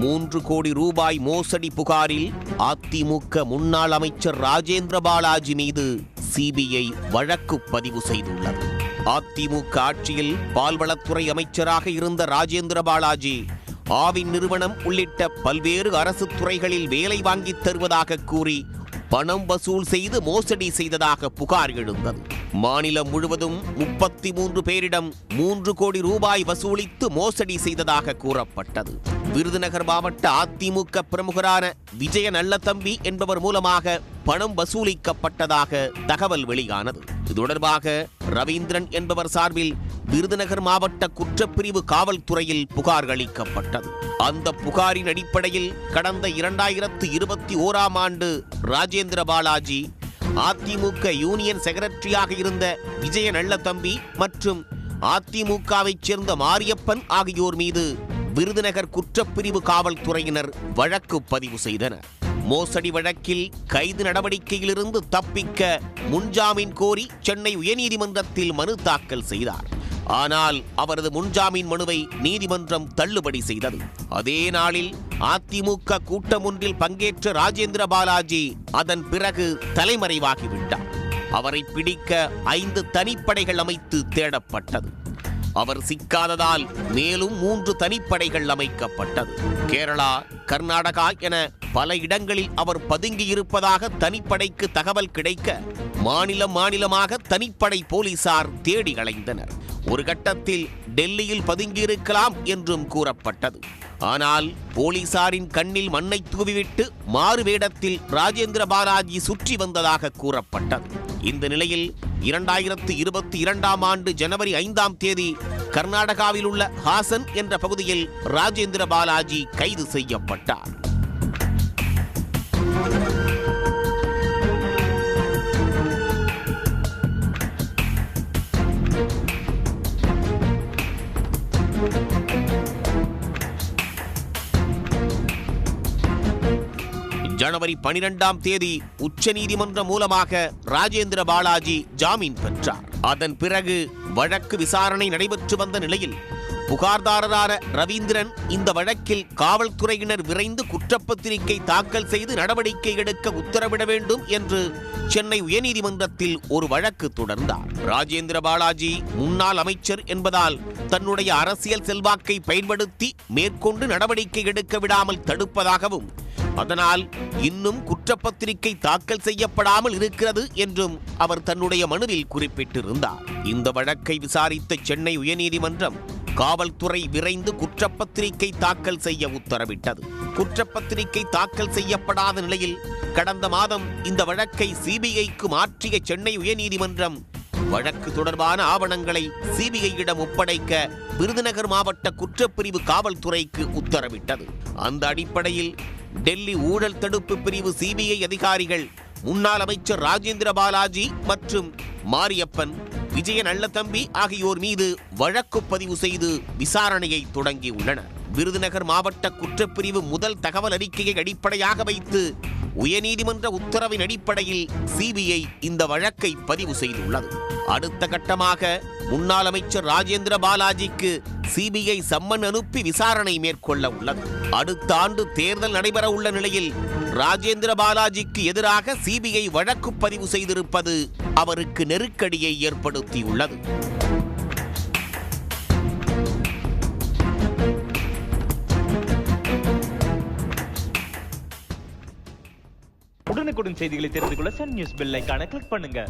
3 கோடி ரூபாய் மோசடி புகாரில் அதிமுக முன்னாள் அமைச்சர் ராஜேந்திர பாலாஜி மீது சிபிஐ வழக்கு பதிவு செய்துள்ளது. அதிமுக ஆட்சியில் பால்வளத்துறை அமைச்சராக இருந்த ராஜேந்திர பாலாஜி ஆவின் நிறுவனம் உள்ளிட்ட பல்வேறு அரசு துறைகளில் வேலை வாங்கித் தருவதாக கூறி பணம் வசூல் செய்து மோசடி செய்ததாக புகார் எழுந்தது. மாநிலம் முழுவதும் 33 பேரிடம் 3 கோடி ரூபாய் வசூலித்து மோசடி செய்ததாக கூறப்பட்டது. விருதுநகர் மாவட்ட அதிமுக பிரமுகரான விஜய நல்லதம்பி என்பவர் மூலமாக பணம் வசூலிக்கப்பட்டதாக தகவல் வெளியானது. இது தொடர்பாக ரவீந்திரன் என்பவர் சார்பில் விருதுநகர் மாவட்ட குற்றப்பிரிவு காவல்துறையில் புகார் அளிக்கப்பட்டது. அந்த புகாரின் அடிப்படையில் கடந்த 2021ஆம் ஆண்டு ராஜேந்திர பாலாஜி அதிமுக யூனியன் செக்ரட்டரியாக இருந்த விஜய நல்லதம்பி மற்றும் அதிமுகவைச் சேர்ந்த மாரியப்பன் ஆகியோர் மீது விருதுநகர் குற்றப்பிரிவு காவல்துறையினர் வழக்கு பதிவு செய்தனர். மோசடி வழக்கில் கைது நடவடிக்கையிலிருந்து தப்பிக்க முன்ஜாமீன் கோரி சென்னை உயர்நீதிமன்றத்தில் மனு தாக்கல் செய்தார். ஆனால் அவரது முன்ஜாமீன் மனுவை நீதிமன்றம் தள்ளுபடி செய்தது. அதே நாளில் அதிமுக கூட்டம் ஒன்றில் பங்கேற்ற ராஜேந்திர பாலாஜி அதன் பிறகு தலைமறைவாகிவிட்டார். அவரை பிடிக்க 5 தனிப்படைகள் அமைத்து தேடப்பட்டது. அவர் சிக்காததால் மேலும் 3 தனிப்படைகள் அமைக்கப்பட்டது. கேரளா, கர்நாடகா என பல இடங்களில் அவர் பதுங்கியிருப்பதாக தனிப்படைக்கு தகவல் கிடைக்க மாநிலமாக தனிப்படை போலீசார் தேடி அலைந்தனர். ஒரு கட்டத்தில் டெல்லியில் பதுங்கியிருக்கலாம் என்றும் கூறப்பட்டது. ஆனால் போலீசாரின் கண்ணில் மண்ணை தூவிவிட்டு மாறு வேடத்தில் ராஜேந்திர பாலாஜி சுற்றி வந்ததாக கூறப்பட்டது. இந்த நிலையில் 2022ஆம் ஆண்டு ஜனவரி 5ஆம் தேதி கர்நாடகாவில் உள்ள ஹாசன் என்ற பகுதியில் ராஜேந்திர பாலாஜி கைது செய்யப்பட்டார். ஜனவரி 12ஆம் தேதி உச்சநீதிமன்றம் மூலமாக ராஜேந்திர பாலாஜி ஜாமீன் பெற்றார். அதன் பிறகு வழக்கு விசாரணை நடைபெற்று வந்த நிலையில் புகார்தாரரான ரவீந்திரன் இந்த வழக்கில் காவல்துறையினர் விரைந்து குற்றப்பத்திரிகை தாக்கல் செய்து நடவடிக்கை எடுக்க உத்தரவிட வேண்டும் என்று சென்னை உயர்நீதிமன்றத்தில் ஒரு வழக்கு தொடர்ந்தார். ராஜேந்திர பாலாஜி முன்னாள் அமைச்சர் என்பதால் தன்னுடைய அரசியல் செல்வாக்கை பயன்படுத்தி மேற்கொண்டு நடவடிக்கை எடுக்க விடாமல் தடுப்பதாகவும் அதனால் இன்னும் குற்றப்பத்திரிகை தாக்கல் செய்யப்படாமல் இருக்கிறது என்றும் அவர் தன்னுடைய மனுவில் குறிப்பிட்டிருந்தார். இந்த வழக்கை விசாரித்த சென்னை உயர்நீதிமன்றம் காவல்துறை விரைந்து குற்றப்பத்திரிகை தாக்கல் செய்ய உத்தரவிட்டது. குற்றப்பத்திரிகை தாக்கல் செய்யப்படாத நிலையில் கடந்த மாதம் இந்த வழக்கை சிபிஐக்கு மாற்றிய சென்னை உயர்நீதிமன்றம் வழக்கு தொடர்பான ஆவணங்களை சிபிஐயிடம் ஒப்படைக்க விருதுநகர் மாவட்ட குற்றப்பிரிவு காவல்துறைக்கு உத்தரவிட்டது. அந்த அடிப்படையில் டெல்லி ஊழல் தடுப்பு பிரிவு சிபிஐ அதிகாரிகள் முன்னாள் அமைச்சர் ராஜேந்திர பாலாஜி மற்றும் மாரியப்பன், விஜய நல்லதம்பி ஆகியோர் மீது வழக்கு பதிவு செய்து விசாரணையை தொடங்கியுள்ளனர். விருதுநகர் மாவட்ட குற்றப்பிரிவு முதல் தகவல் அறிக்கையை அடிப்படையாக வைத்து உயர்நீதிமன்ற உத்தரவின் அடிப்படையில் சிபிஐ இந்த வழக்கை பதிவு செய்துள்ளது. அடுத்த கட்டமாக முன்னாள் அமைச்சர் ராஜேந்திர பாலாஜிக்கு சிபிஐ சம்மன் அனுப்பி விசாரணை மேற்கொள்ள உள்ளது. அடுத்த ஆண்டு தேர்தல் நடைபெற உள்ள நிலையில் ராஜேந்திர பாலாஜிக்கு எதிராக சிபிஐ வழக்கு பதிவு செய்திருப்பது அவருக்கு நெருக்கடியை ஏற்படுத்தியுள்ளது. உடனுக்குடன் செய்திகளை தெரிந்து கொள்ள சன் நியூஸ் பெல் ஐகானை கிளிக் பண்ணுங்க.